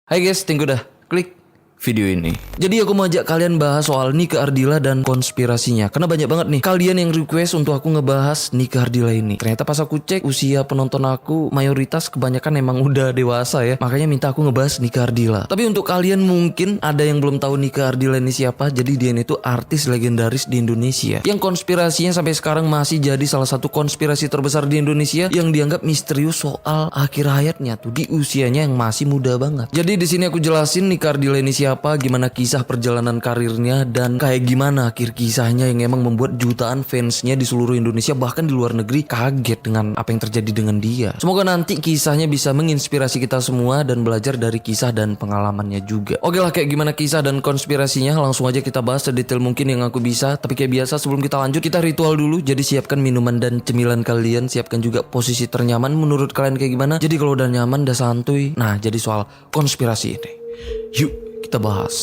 Hai guys, thank you udah klik video ini. Jadi aku mau ajak kalian bahas soal Nike Ardilla dan konspirasinya. Karena banyak banget nih kalian yang request untuk aku ngebahas Nike Ardilla ini. Ternyata pas aku cek usia penonton aku mayoritas kebanyakan emang udah dewasa ya. Makanya minta aku ngebahas Nike Ardilla. Tapi untuk kalian mungkin ada yang belum tahu Nike Ardilla ini siapa. Jadi dia itu artis legendaris di Indonesia yang konspirasinya sampai sekarang masih jadi salah satu konspirasi terbesar di Indonesia yang dianggap misterius soal akhir hayatnya tuh di usianya yang masih muda banget. Jadi di sini aku jelasin Nike Ardilla ini siapa, gimana kisah perjalanan karirnya, dan kayak gimana akhir kisahnya yang emang membuat jutaan fansnya di seluruh Indonesia bahkan di luar negeri kaget dengan apa yang terjadi dengan dia. Semoga nanti kisahnya bisa menginspirasi kita semua dan belajar dari kisah dan pengalamannya juga. Oke lah, kayak gimana kisah dan konspirasinya langsung aja kita bahas sedetail mungkin yang aku bisa. Tapi kayak biasa sebelum kita lanjut kita ritual dulu. Jadi siapkan minuman dan cemilan kalian, siapkan juga posisi ternyaman menurut kalian kayak gimana. Jadi kalau udah nyaman, udah santuy. Nah, jadi soal konspirasi ini, yuk kita bahas.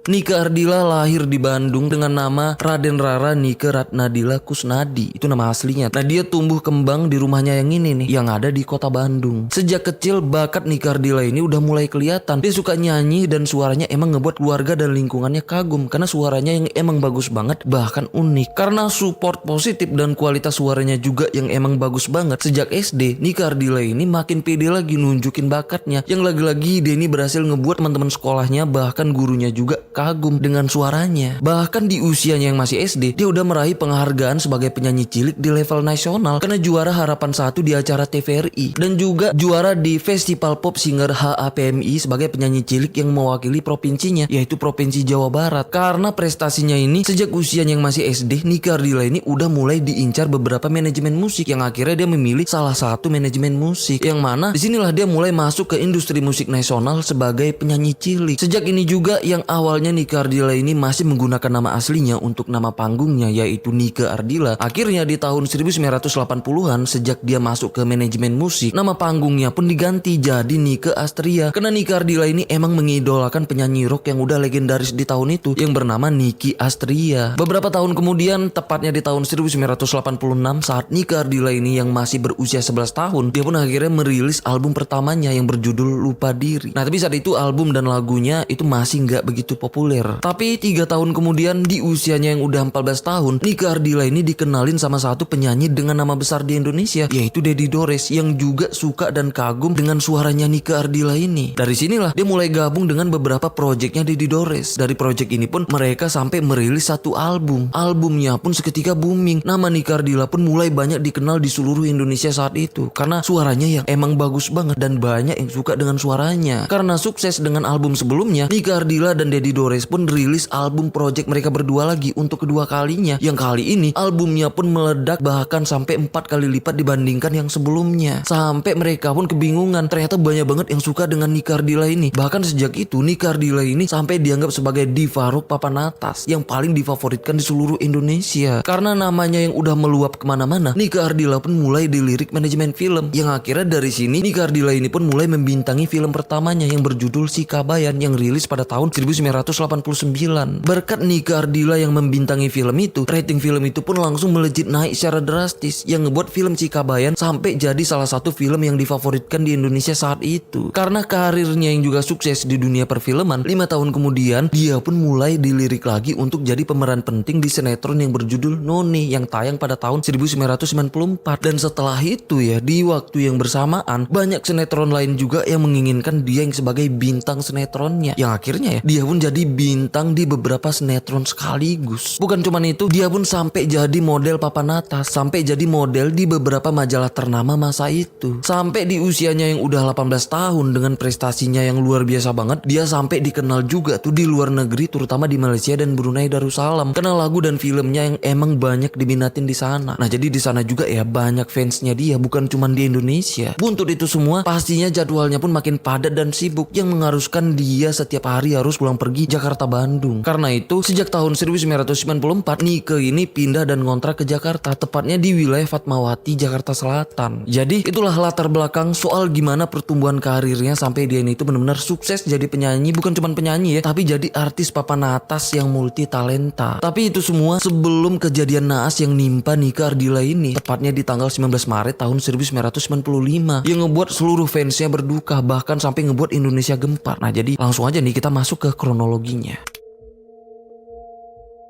Nike Ardilla lahir di Bandung dengan nama Raden Rara Nike Ratnadila Kusnadi. Itu nama aslinya. Nah, dia tumbuh kembang di rumahnya yang ini nih, yang ada di kota Bandung. Sejak kecil bakat Nike Ardilla ini udah mulai kelihatan. Dia suka nyanyi dan suaranya emang ngebuat keluarga dan lingkungannya kagum karena suaranya yang emang bagus banget, bahkan unik. Karena support positif dan kualitas suaranya juga yang emang bagus banget. Sejak SD, Nike Ardilla ini makin pede lagi nunjukin bakatnya. Yang lagi-lagi dia ini berhasil ngebuat teman-teman sekolahnya bahkan gurunya juga kagum dengan suaranya. Bahkan di usianya yang masih SD, dia udah meraih penghargaan sebagai penyanyi cilik di level nasional karena juara Harapan 1 di acara TVRI dan juga juara di Festival Pop Singer HAPMI sebagai penyanyi cilik yang mewakili provinsinya, yaitu Provinsi Jawa Barat. Karena prestasinya ini sejak usianya yang masih SD, Nike Ardilla ini udah mulai diincar beberapa manajemen musik yang akhirnya dia memilih salah satu manajemen musik yang mana disinilah dia mulai masuk ke industri musik nasional sebagai penyanyi cilik. Sejak ini juga yang awalnya Nike Ardilla ini masih menggunakan nama aslinya untuk nama panggungnya, yaitu Nike Ardilla. Akhirnya di tahun 1980-an sejak dia masuk ke manajemen musik, nama panggungnya pun diganti jadi Nike Astria. Karena Nike Ardilla ini emang mengidolakan penyanyi rock yang udah legendaris di tahun itu yang bernama Nicky Astria. Beberapa tahun kemudian, tepatnya di tahun 1986 saat Nike Ardilla ini yang masih berusia 11 tahun, dia pun akhirnya merilis album pertamanya yang berjudul Lupa Diri. Nah, tapi saat itu album dan lagunya itu masih nggak begitu populer. Tapi 3 tahun kemudian di usianya yang udah 14 tahun, Nike Ardilla ini dikenalin sama satu penyanyi dengan nama besar di Indonesia, yaitu Dedi Dores, yang juga suka dan kagum dengan suaranya Nike Ardilla ini. Dari sinilah dia mulai gabung dengan beberapa proyeknya Dedi Dores. Dari proyek ini pun mereka sampai merilis satu album. Albumnya pun seketika booming. Nama Nike Ardilla pun mulai banyak dikenal di seluruh Indonesia saat itu karena suaranya yang emang bagus banget dan banyak yang suka dengan suaranya. Karena sukses dengan album sebelumnya, Nike Ardilla dan Dedi Dores pun rilis album project mereka berdua lagi untuk kedua kalinya. Yang kali ini albumnya pun meledak bahkan sampai 4 kali lipat dibandingkan yang sebelumnya. Sampai mereka pun kebingungan, ternyata banyak banget yang suka dengan Nike Ardilla ini. Bahkan sejak itu Nike Ardilla ini sampai dianggap sebagai diva rock papan atas yang paling difavoritkan di seluruh Indonesia. Karena namanya yang udah meluap kemana-mana, Nike Ardilla pun mulai dilirik manajemen film. Yang akhirnya dari sini Nike Ardilla ini pun mulai membintangi film pertamanya yang berjudul Si Kabayan yang rilis pada tahun 1989. Berkat Nike Ardilla yang membintangi film itu, rating film itu pun langsung melejit naik secara drastis yang ngebuat film Si Kabayan sampai jadi salah satu film yang difavoritkan di Indonesia saat itu. Karena karirnya yang juga sukses di dunia perfilman, 5 tahun kemudian dia pun mulai dilirik lagi untuk jadi pemeran penting di sinetron yang berjudul Noni yang tayang pada tahun 1994. Dan setelah itu ya, di waktu yang bersamaan banyak sinetron lain juga yang menginginkan dia yang sebagai bintang sinetronnya. Yang akhirnya ya dia pun jadi bintang di beberapa sinetron sekaligus. Bukan cuman itu, dia pun sampai jadi model papan atas, sampai jadi model di beberapa majalah ternama masa itu. Sampai di usianya yang udah 18 tahun dengan prestasinya yang luar biasa banget, dia sampai dikenal juga tuh di luar negeri, terutama di Malaysia dan Brunei Darussalam. Karena lagu dan filmnya yang emang banyak diminatin di sana. Nah, jadi di sana juga ya banyak fansnya dia, bukan cuman di Indonesia. Buntut itu semua, pastinya jadwalnya pun makin padat dan sibuk yang mengharuskan dia setiap hari harus pulang pergi Jakarta Bandung. Karena itu sejak tahun 1994 Nike ini pindah dan ngontrak ke Jakarta, tepatnya di wilayah Fatmawati, Jakarta Selatan. Jadi itulah latar belakang soal gimana pertumbuhan karirnya sampai dia ini itu benar-benar sukses jadi penyanyi, bukan cuma penyanyi ya, tapi jadi artis papan atas yang multi talenta. Tapi itu semua sebelum kejadian naas yang nimpa Nike Ardilla ini, tepatnya di tanggal 19 Maret tahun 1995 yang ngebuat seluruh fansnya berduka, bahkan sampai ngebuat Indonesia gempar. Nah jadi langsung aja nih kita masuk ke kronologinya.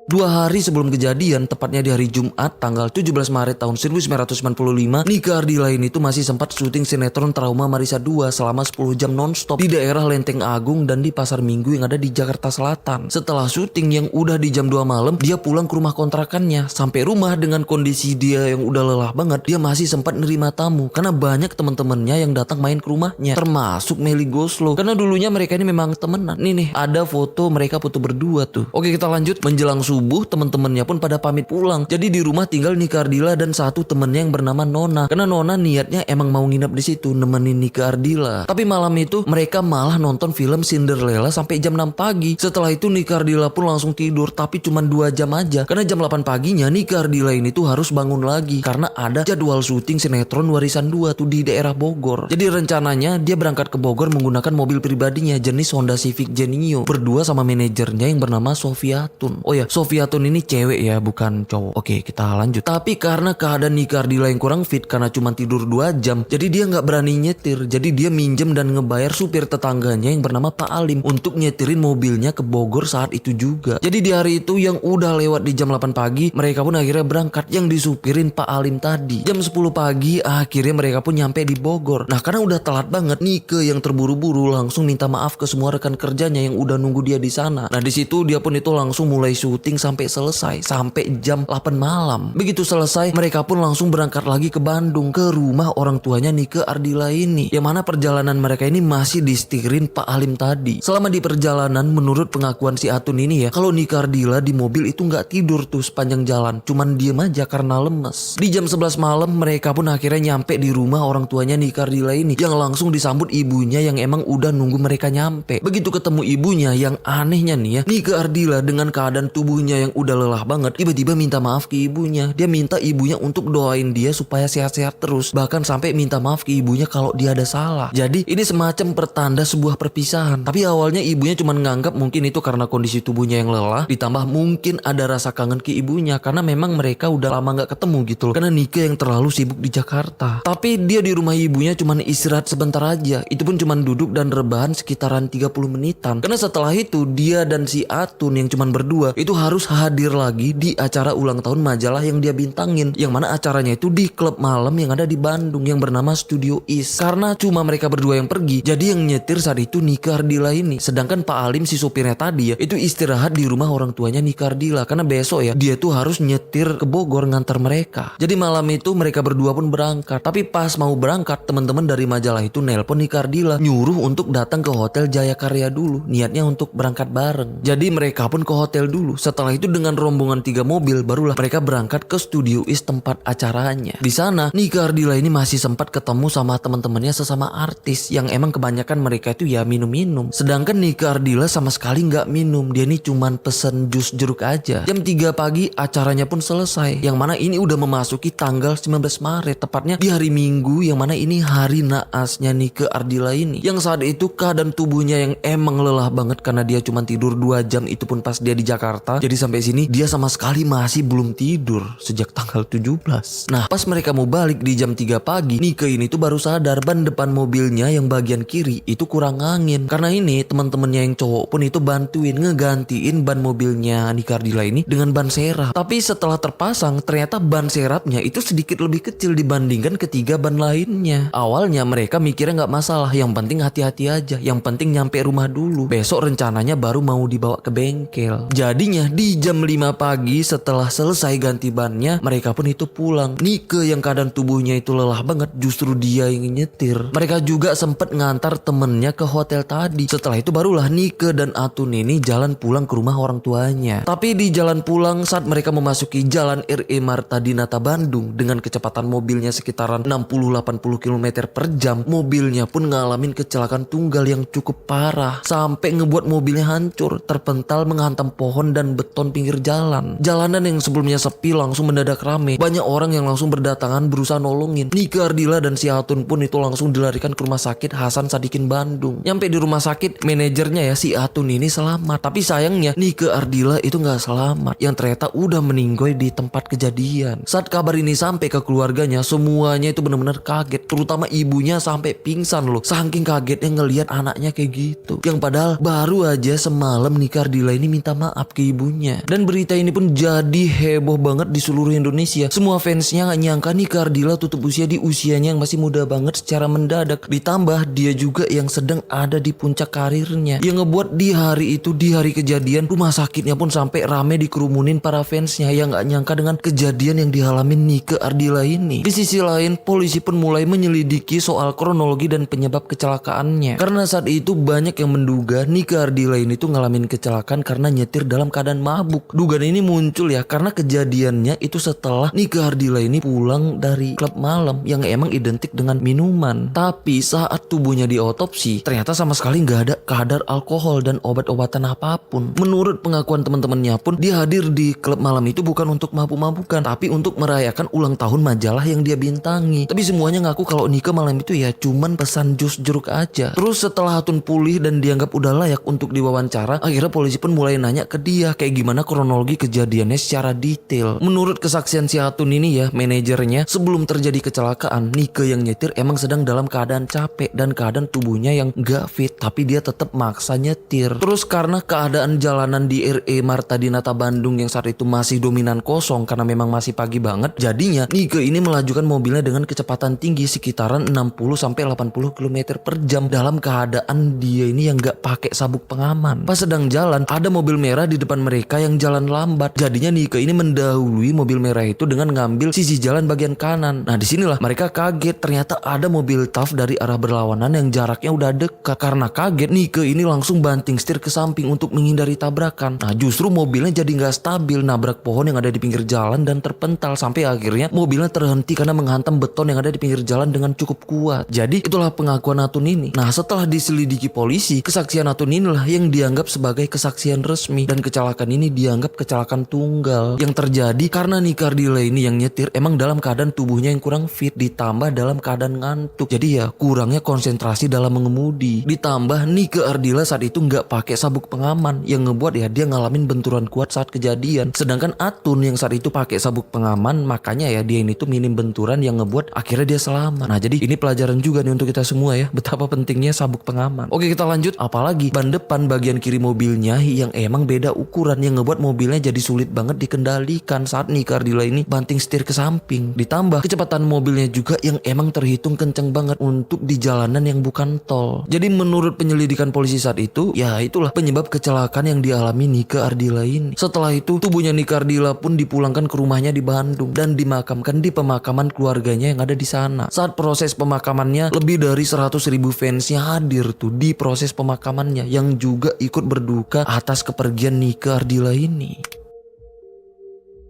2 hari sebelum kejadian, tepatnya di hari Jumat tanggal 17 Maret tahun 1995, Nike Ardilla ini tuh masih sempat syuting sinetron Trauma Marissa 2 selama 10 jam nonstop di daerah Lenteng Agung dan di Pasar Minggu yang ada di Jakarta Selatan. Setelah syuting yang udah di jam 2 malam, dia pulang ke rumah kontrakannya. Sampai rumah dengan kondisi dia yang udah lelah banget, dia masih sempat nerima tamu karena banyak teman-temannya yang datang main ke rumahnya, termasuk Melly Goeslaw. Karena dulunya mereka ini memang temenan. Nih ada foto mereka berdua tuh. Oke, kita lanjut. Menjelang subuh, temen-temennya pun pada pamit pulang. Jadi di rumah tinggal Nike Ardilla dan satu temennya yang bernama Nona. Karena Nona niatnya emang mau nginep di situ nemenin Nike Ardilla. Tapi malam itu mereka malah nonton film Cinderella sampai jam 6 pagi. Setelah itu Nike Ardilla pun langsung tidur, tapi cuma 2 jam aja. Karena jam 8 paginya Nike Ardilla ini tuh harus bangun lagi karena ada jadwal syuting sinetron Warisan 2 tuh di daerah Bogor. Jadi rencananya dia berangkat ke Bogor menggunakan mobil pribadinya jenis Honda Civic Genio berdua sama manajernya yang bernama Sofiatun. Oh ya, Sofiatun ini cewek ya, bukan cowok. Oke, kita lanjut. Tapi karena keadaan Nike Ardilla yang kurang fit karena cuma tidur 2 jam, jadi dia nggak berani nyetir. Jadi dia minjem dan ngebayar supir tetangganya yang bernama Pak Alim untuk nyetirin mobilnya ke Bogor saat itu juga. Jadi di hari itu yang udah lewat di jam 8 pagi, mereka pun akhirnya berangkat yang disupirin Pak Alim tadi. Jam 10 pagi akhirnya mereka pun nyampe di Bogor. Nah karena udah telat banget, Nike yang terburu-buru langsung minta maaf ke semua rekan kerjanya yang udah nunggu dia di sana. Nah di situ dia pun itu langsung mulai syuting sampai selesai, sampai jam 8 malam. Begitu selesai, mereka pun langsung berangkat lagi ke Bandung, ke rumah orang tuanya Nike Ardilla ini. Yang mana perjalanan mereka ini masih disetirin Pak Alim tadi. Selama di perjalanan, menurut pengakuan si Atun ini ya, kalau Nike Ardilla di mobil itu nggak tidur tuh sepanjang jalan, cuman diem aja karena lemes. Di jam 11 malam, mereka pun akhirnya nyampe di rumah orang tuanya Nike Ardilla ini, yang langsung disambut ibunya yang emang udah nunggu mereka nyampe. Begitu ketemu ibunya, yang anehnya nih ya, Nike Ardilla dengan keadaan tubuhnya yang udah lelah banget, tiba-tiba minta maaf ke ibunya. Dia minta ibunya untuk doain dia supaya sehat-sehat terus. Bahkan sampai minta maaf ke ibunya kalau dia ada salah. Jadi ini semacam pertanda sebuah perpisahan. Tapi awalnya ibunya cuma nganggap mungkin itu karena kondisi tubuhnya yang lelah, ditambah mungkin ada rasa kangen ke ibunya karena memang mereka udah lama gak ketemu gitu loh. Karena Nike yang terlalu sibuk di Jakarta. Tapi dia di rumah ibunya cuma istirahat sebentar aja. Itu pun cuma duduk dan rebahan sekitaran 30 menitan. Karena setelah itu dia dan si Atun yang cuma berdua itu harus hadir lagi di acara ulang tahun majalah yang dia bintangin, yang mana acaranya itu di klub malam yang ada di Bandung yang bernama Studio Is. Karena cuma mereka berdua yang pergi, jadi yang nyetir saat itu Nike Ardilla ini. Sedangkan Pak Alim si supirnya tadi ya, itu istirahat di rumah orang tuanya Nike Ardilla karena besok ya dia tuh harus nyetir ke Bogor ngantar mereka. Jadi malam itu mereka berdua pun berangkat. Tapi pas mau berangkat, teman-teman dari majalah itu nelpon Nike Ardilla nyuruh untuk datang ke Hotel Jayakarya dulu, niatnya untuk berangkat bareng. Jadi mereka pun ke hotel dulu. Setelah itu dengan rombongan 3 mobil barulah mereka berangkat ke Studio Is tempat acaranya. Di sana Nike Ardilla ini masih sempat ketemu sama teman-temannya sesama artis yang emang kebanyakan mereka itu ya minum-minum. Sedangkan Nike Ardilla sama sekali nggak minum. Dia ini cuman pesen jus jeruk aja. Jam 3 pagi acaranya pun selesai. Yang mana ini udah memasuki tanggal 19 Maret, tepatnya di hari Minggu, yang mana ini hari naasnya Nike Ardilla ini. Yang saat itu keadaan tubuhnya yang emang lelah banget karena dia cuma tidur 2 jam, itu pun pas dia di Jakarta. Jadi sampai sini dia sama sekali masih belum tidur sejak tanggal 17. Nah pas mereka mau balik di jam 3 pagi, Nike ini tuh baru sadar ban depan mobilnya yang bagian kiri itu kurang angin. Karena ini teman-temannya yang cowok pun itu bantuin ngegantiin ban mobilnya Nike Ardilla ini dengan ban serap. Tapi setelah terpasang ternyata ban serapnya itu sedikit lebih kecil dibandingkan ketiga ban lainnya. Awalnya mereka mikirnya nggak masalah, yang penting hati-hati aja, yang penting nyampe rumah dulu, besok rencananya baru mau dibawa ke bengkel. Jadinya di jam 5 pagi setelah selesai ganti bannya, mereka pun itu pulang. Nike yang keadaan tubuhnya itu lelah banget, justru dia yang nyetir. Mereka juga sempat ngantar temennya ke hotel tadi. Setelah itu barulah Nike dan Atun ini jalan pulang ke rumah orang tuanya. Tapi di jalan pulang saat mereka memasuki jalan RE Marta Dinata Bandung dengan kecepatan mobilnya sekitaran 60-80 km per jam, mobilnya pun ngalamin kecelakaan tunggal yang cukup parah sampai ngebuat mobilnya hancur, terpental menghantam pohon dan beton pinggir jalan. Jalanan yang sebelumnya sepi langsung mendadak rame. Banyak orang yang langsung berdatangan berusaha nolongin. Nike Ardila dan si Atun pun itu langsung dilarikan ke rumah sakit Hasan Sadikin Bandung. Nyampe di rumah sakit, manajernya ya si Atun ini selamat. Tapi sayangnya Nike Ardila itu nggak selamat, yang ternyata udah meninggoy di tempat kejadian. Saat kabar ini sampai ke keluarganya, semuanya itu benar-benar kaget. Terutama ibunya sampai pingsan loh, saking kagetnya ngelihat anaknya kayak gitu. Yang padahal baru aja semalam Nike Ardila ini minta maaf ke ibunya. Dan berita ini pun jadi heboh banget di seluruh Indonesia. Semua fansnya gak nyangka Nike Ardila tutup usia di usianya yang masih muda banget secara mendadak. Ditambah dia juga yang sedang ada di puncak karirnya, yang ngebuat di hari itu, di hari kejadian, rumah sakitnya pun sampai rame dikerumunin para fansnya yang gak nyangka dengan kejadian yang dialami Nike Ardila ini. Di sisi lain, polisi pun mulai menyelidiki soal kronologi dan penyebab kecelakaannya. Karena saat itu banyak yang menduga Nike Ardila ini tuh ngalamin kecelakaan karena nyetir dalam keadaan mabuk. Dugaan ini muncul ya karena kejadiannya itu setelah Nike Ardila ini pulang dari klub malam yang emang identik dengan minuman. Tapi saat tubuhnya diotopsi, ternyata sama sekali nggak ada kadar alkohol dan obat-obatan apapun. Menurut pengakuan teman-temannya pun, dia hadir di klub malam itu bukan untuk mabuk-mabukan, tapi untuk merayakan ulang tahun majalah yang dia bintangi. Tapi semuanya ngaku kalau Nike malam itu ya cuman pesan jus jeruk aja. Terus setelah Atun pulih dan dianggap udah layak untuk diwawancara, akhirnya polisi pun mulai nanya ke dia kayak gimana kronologi kejadiannya secara detail. Menurut kesaksian si Atun ini ya, manajernya, sebelum terjadi kecelakaan, Nike yang nyetir emang sedang dalam keadaan capek dan keadaan tubuhnya yang gak fit, tapi dia tetap maksa nyetir. Terus karena keadaan jalanan di RE Marta Dinata Bandung yang saat itu masih dominan kosong karena memang masih pagi banget, jadinya Nike ini melajukan mobilnya dengan kecepatan tinggi sekitaran 60-80 km per jam dalam keadaan dia ini yang gak pakai sabuk pengaman. Pas sedang jalan, ada mobil merah di depan mereka yang jalan lambat. Jadinya Nike ini mendahului mobil merah itu dengan ngambil sisi jalan bagian kanan. Nah disinilah mereka kaget, ternyata ada mobil TAF dari arah berlawanan yang jaraknya udah dekat. Karena kaget, Nike ini langsung banting setir ke samping untuk menghindari tabrakan. Nah justru mobilnya jadi nggak stabil, nabrak pohon yang ada di pinggir jalan dan terpental sampai akhirnya mobilnya terhenti karena menghantam beton yang ada di pinggir jalan dengan cukup kuat. Jadi itulah pengakuan Atun ini. Nah setelah diselidiki polisi, kesaksian Atun inilah yang dianggap sebagai kesaksian resmi, dan kecelakaan ini dianggap kecelakaan tunggal yang terjadi karena Nike Ardila ini yang nyetir emang dalam keadaan tubuhnya yang kurang fit, ditambah dalam keadaan ngantuk. Jadi ya kurangnya konsentrasi dalam mengemudi. Ditambah Nike Ardila saat itu nggak pakai sabuk pengaman yang ngebuat ya dia ngalamin benturan kuat saat kejadian. Sedangkan Atun yang saat itu pakai sabuk pengaman, makanya ya dia ini tuh minim benturan yang ngebuat akhirnya dia selamat. Nah jadi ini pelajaran juga nih untuk kita semua ya, betapa pentingnya sabuk pengaman. Oke kita lanjut, apalagi ban depan bagian kiri mobilnya yang emang beda ukuran yang ngebuat mobilnya jadi sulit banget dikendalikan saat Nike Ardila ini banting setir ke samping. Ditambah kecepatan mobilnya juga yang emang terhitung kenceng banget untuk di jalanan yang bukan tol. Jadi menurut penyelidikan polisi saat itu, ya itulah penyebab kecelakaan yang dialami Nike Ardila ini. Setelah itu tubuhnya Nike Ardila pun dipulangkan ke rumahnya di Bandung dan dimakamkan di pemakaman keluarganya yang ada di sana. Saat proses pemakamannya, lebih dari 100.000 fansnya hadir tuh di proses pemakamannya yang juga ikut berduka atas kepergian Nike Ardila ini.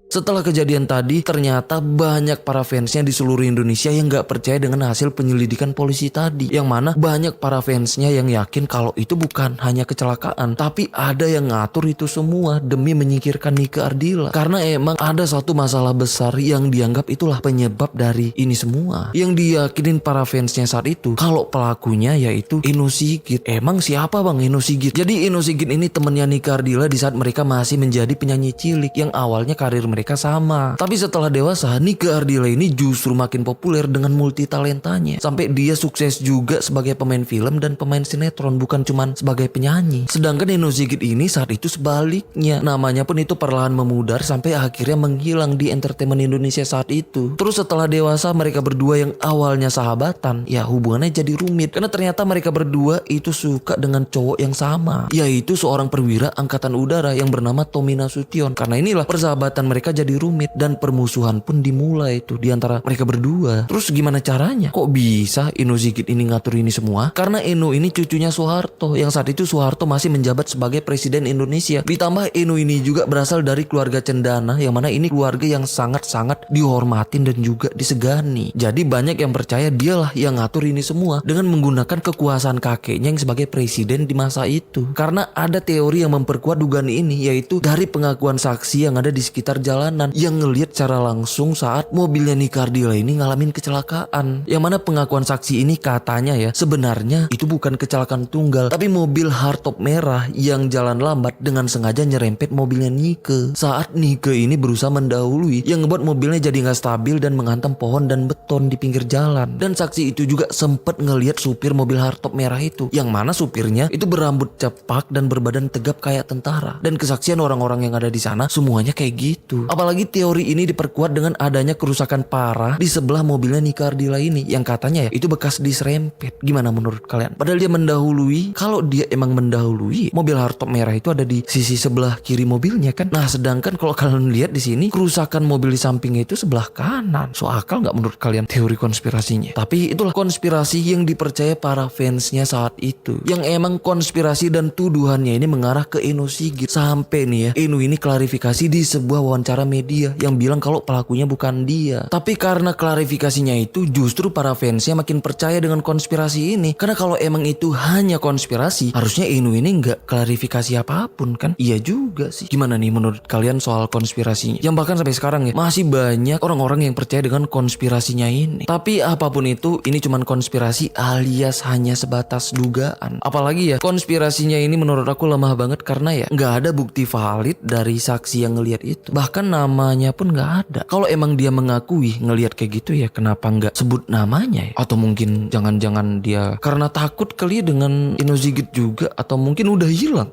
Setelah kejadian tadi, ternyata banyak para fansnya di seluruh Indonesia yang gak percaya dengan hasil penyelidikan polisi tadi. Yang mana banyak para fansnya yang yakin kalau itu bukan hanya kecelakaan, tapi ada yang ngatur itu semua demi menyingkirkan Nike Ardila. Karena emang ada satu masalah besar yang dianggap itulah penyebab dari ini semua. Yang diyakinin para fansnya saat itu, kalau pelakunya yaitu Eno Sigit. Emang siapa bang Eno Sigit? Jadi Eno Sigit ini temennya Nike Ardila di saat mereka masih menjadi penyanyi cilik, yang awalnya karir mereka mereka sama. Tapi setelah dewasa, Nika Ardila ini justru makin populer dengan multi talentanya. Sampai dia sukses juga sebagai pemain film dan pemain sinetron, bukan cuman sebagai penyanyi. Sedangkan Eno Sigit ini saat itu sebaliknya. Namanya pun itu perlahan memudar sampai akhirnya menghilang di entertainment Indonesia saat itu. Terus setelah dewasa, mereka berdua yang awalnya sahabatan, ya hubungannya jadi rumit. Karena ternyata mereka berdua itu suka dengan cowok yang sama, yaitu seorang perwira angkatan udara yang bernama Tommy Nasution. Karena inilah persahabatan mereka jadi rumit dan permusuhan pun dimulai tuh di antara mereka berdua. Terus gimana caranya? Kok bisa Eno Sigit ini ngatur ini semua? Karena Eno ini cucunya Soeharto, yang saat itu Soeharto masih menjabat sebagai presiden Indonesia. Ditambah Eno ini juga berasal dari keluarga cendana, yang mana ini keluarga yang sangat-sangat dihormatin dan juga disegani. Jadi banyak yang percaya dialah yang ngatur ini semua dengan menggunakan kekuasaan kakeknya yang sebagai presiden di masa itu. Karena ada teori yang memperkuat dugaan ini, yaitu dari pengakuan saksi yang ada di sekitar jalanan yang ngelihat secara langsung saat mobilnya Nika Ardila ini ngalamin kecelakaan. Yang mana pengakuan saksi ini katanya ya, sebenarnya itu bukan kecelakaan tunggal, tapi mobil hardtop merah yang jalan lambat dengan sengaja nyerempet mobilnya Nike. Saat Nike ini berusaha mendahului, yang ngebuat mobilnya jadi nggak stabil dan menghantam pohon dan beton di pinggir jalan. Dan saksi itu juga sempet ngelihat supir mobil hardtop merah itu, yang mana supirnya itu berambut cepak dan berbadan tegap kayak tentara. Dan kesaksian orang-orang yang ada di sana semuanya kayak gitu. Apalagi teori ini diperkuat dengan adanya kerusakan parah di sebelah mobilnya Nika Ardila ini, yang katanya ya itu bekas diserempet. Gimana menurut kalian? Padahal dia mendahului. Kalau dia emang mendahului, mobil hardtop merah itu ada di sisi sebelah kiri mobilnya kan. Nah sedangkan kalau kalian lihat di sini, kerusakan mobil di sampingnya itu sebelah kanan. So akal nggak menurut kalian teori konspirasinya? Tapi itulah konspirasi yang dipercaya para fansnya saat itu, yang emang konspirasi dan tuduhannya ini mengarah ke Eno Sigit. Sampai nih ya, Eno ini klarifikasi di sebuah wawancara media yang bilang kalau pelakunya bukan dia. Tapi karena klarifikasinya itu, justru para fansnya makin percaya dengan konspirasi ini. Karena kalau emang itu hanya konspirasi, harusnya Eno ini nggak klarifikasi apapun kan? Iya juga sih. Gimana nih menurut kalian soal konspirasinya? Yang bahkan sampai sekarang ya, masih banyak orang-orang yang percaya dengan konspirasinya ini. Tapi apapun itu, ini cuman konspirasi alias hanya sebatas dugaan. Apalagi ya, konspirasinya ini menurut aku lemah banget karena ya nggak ada bukti valid dari saksi yang ngelihat itu. Bahkan namanya pun nggak ada. Kalau emang dia mengakui ngelihat kayak gitu ya, kenapa nggak sebut namanya ya? Atau mungkin jangan-jangan dia karena takut kali dengan Eno Sigit juga, atau mungkin udah hilang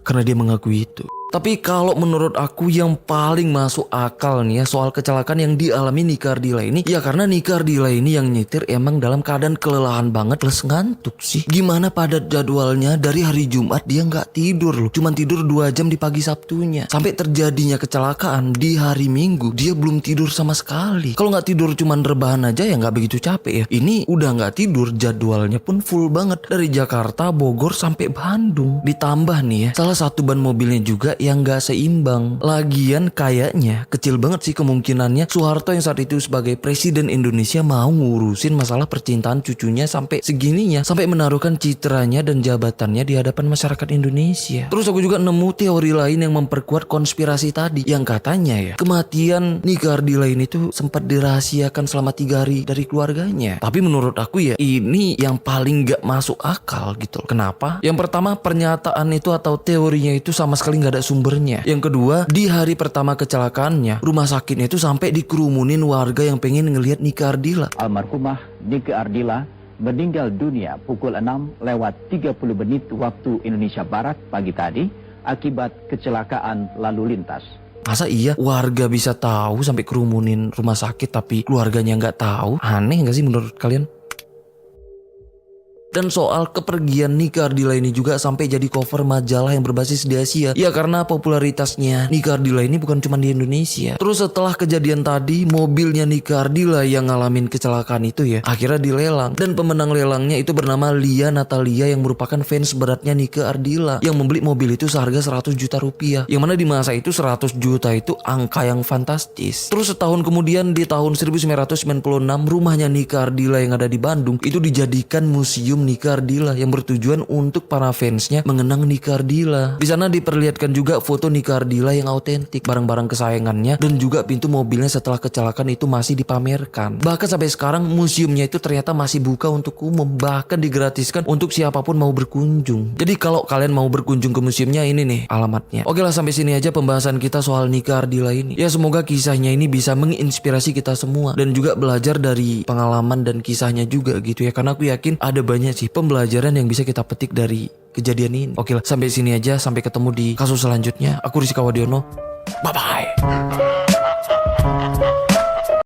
karena dia mengakui itu. Tapi kalau menurut aku yang paling masuk akal nih ya soal kecelakaan yang dialami Nika Ardila ini, ya karena Nika Ardila ini yang nyetir emang dalam keadaan kelelahan banget plus ngantuk sih. Gimana padat jadwalnya dari hari Jumat dia nggak tidur loh, cuman tidur 2 jam di pagi Sabtunya. Sampai terjadinya kecelakaan di hari Minggu dia belum tidur sama sekali. Kalau nggak tidur cuman rebahan aja ya nggak begitu capek ya. Ini udah nggak tidur, jadwalnya pun full banget dari Jakarta, Bogor sampai Bandung. Ditambah nih ya, salah satu ban mobilnya juga yang gak seimbang. Lagian kayaknya kecil banget sih kemungkinannya Soeharto yang saat itu sebagai presiden Indonesia mau ngurusin masalah percintaan cucunya sampai segininya, sampai menaruhkan citranya dan jabatannya di hadapan masyarakat Indonesia. Terus aku juga nemu teori lain yang memperkuat konspirasi tadi, yang katanya ya kematian Nika Ardila ini tuh sempat dirahasiakan selama 3 hari dari keluarganya. Tapi menurut aku ya ini yang paling gak masuk akal gitu. Kenapa? Yang pertama, pernyataan itu atau teorinya itu sama sekali gak ada sumbernya. Yang kedua, di hari pertama kecelakaannya, rumah sakitnya itu sampai dikerumunin warga yang pengen ngelihat Nika Ardila. Almarhumah Nika Ardila meninggal dunia pukul 6:30 waktu Indonesia Barat pagi tadi akibat kecelakaan lalu lintas. Masa iya warga bisa tahu sampai kerumunin rumah sakit tapi keluarganya nggak tahu? Aneh nggak sih menurut kalian? Dan soal kepergian Nika Ardila ini juga sampai jadi cover majalah yang berbasis di Asia. Ya karena popularitasnya Nika Ardila ini bukan cuma di Indonesia. Terus setelah kejadian tadi, mobilnya Nika Ardila yang ngalamin kecelakaan itu ya akhirnya dilelang. Dan pemenang lelangnya itu bernama Lia Natalia yang merupakan fans beratnya Nika Ardila, yang membeli mobil itu seharga 100 juta rupiah. Yang mana di masa itu 100 juta itu angka yang fantastis. Terus setahun kemudian di tahun 1996, rumahnya Nika Ardila yang ada di Bandung itu dijadikan museum museum Nika Ardila yang bertujuan untuk para fansnya mengenang Nika Ardila. Di sana diperlihatkan juga foto Nika Ardila yang autentik, barang-barang kesayangannya dan juga pintu mobilnya setelah kecelakaan itu masih dipamerkan. Bahkan sampai sekarang museumnya itu ternyata masih buka untuk umum, bahkan digratiskan untuk siapapun mau berkunjung. Jadi kalau kalian mau berkunjung ke museumnya, ini nih alamatnya. Oke lah, sampai sini aja pembahasan kita soal Nika Ardila ini. Ya semoga kisahnya ini bisa menginspirasi kita semua dan juga belajar dari pengalaman dan kisahnya juga gitu ya, karena aku yakin ada banyak sih pembelajaran yang bisa kita petik dari kejadian ini. Oke lah, sampai sini aja, sampai ketemu di kasus selanjutnya. Aku Rizky Wadiono, bye bye.